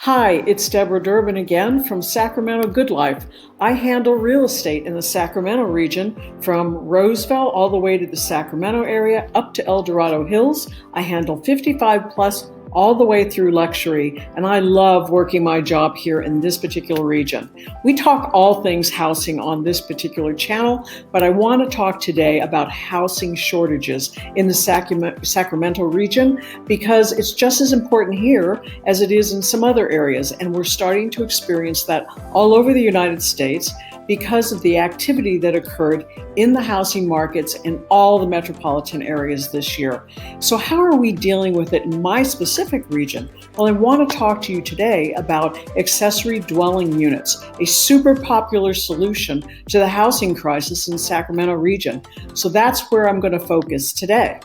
Hi, it's Deborah Durbin again from Sacramento Good Life. I handle real estate in the Sacramento region from Roseville all the way to the Sacramento area up to El Dorado Hills. I handle 55 plus all the way through luxury, and I love working my job here in this particular region. We talk all things housing on this particular channel, but I want to talk today about housing shortages in the Sacramento region because it's just as important here as it is in some other areas, and we're starting to experience that all over the United States because of the activity that occurred in the housing markets in all the metropolitan areas this year. So how are we dealing with it in my specific region? Well, I want to talk to you today about accessory dwelling units, a super popular solution to the housing crisis in the Sacramento region. So that's where I'm going to focus today.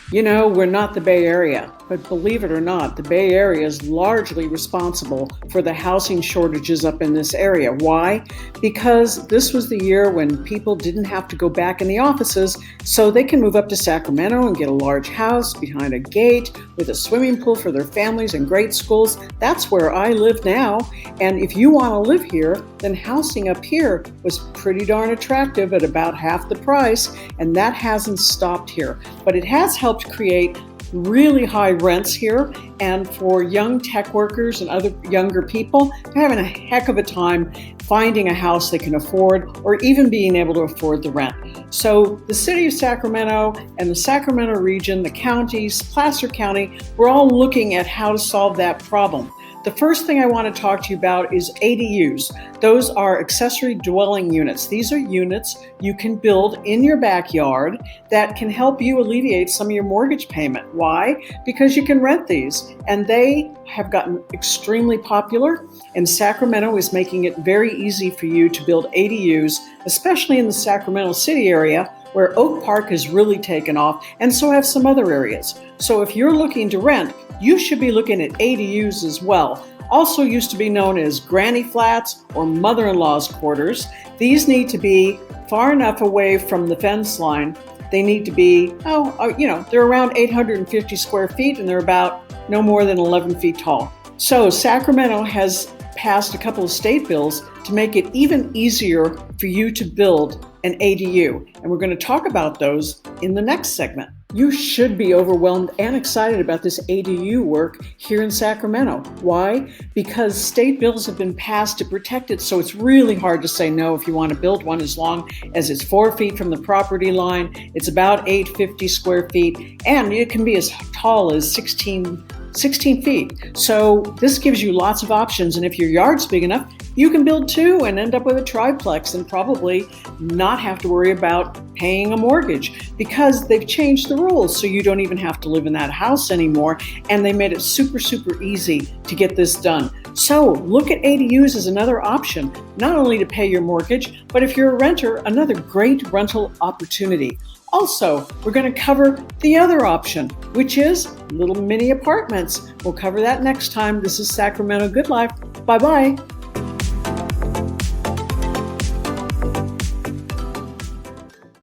You know, we're not the Bay Area, but believe it or not, the Bay Area is largely responsible for the housing shortages up in this area. Why? Because this was the year when people didn't have to go back in the offices, so they can move up to Sacramento and get a large house behind a gate with a swimming pool for their families and great schools. That's where I live now, and if you want to live here, then housing up here was pretty darn attractive at about half the price, and that hasn't stopped here. But it has helped create really high rents here, and for young tech workers and other younger people, they're having a heck of a time finding a house they can afford or even being able to afford the rent. So the city of Sacramento and the Sacramento region, the counties, Placer County, we're all looking at how to solve that problem. The first thing I want to talk to you about is ADUs. Those are accessory dwelling units. These are units you can build in your backyard that can help you alleviate some of your mortgage payment. Why? Because you can rent these, and they have gotten extremely popular, and Sacramento is making it very easy for you to build ADUs, especially in the Sacramento City area, where Oak Park has really taken off, and so have some other areas. So if you're looking to rent, you should be looking at ADUs as well. Also used to be known as granny flats or mother-in-law's quarters. These need to be far enough away from the fence line. They need to be, they're around 850 square feet, and they're about no more than 11 feet tall. So Sacramento has passed a couple of state bills to make it even easier for you to build an ADU. And we're going to talk about those in the next segment. You should be overwhelmed and excited about this ADU work here in Sacramento. Why? Because state bills have been passed to protect it, so it's really hard to say no if you want to build one, as long as it's 4 feet from the property line, it's about 850 square feet, and it can be as tall as 16 feet. So this gives you lots of options, and if your yard's big enough, you can build two and end up with a triplex and probably not have to worry about paying a mortgage because they've changed the rules, so you don't even have to live in that house anymore, and they made it super easy to get this done. So look at ADUs as another option, not only to pay your mortgage, but if you're a renter, another great rental opportunity. Also, we're going to cover the other option, which is little mini apartments. We'll cover that next time. This is Sacramento Good Life. Bye-bye.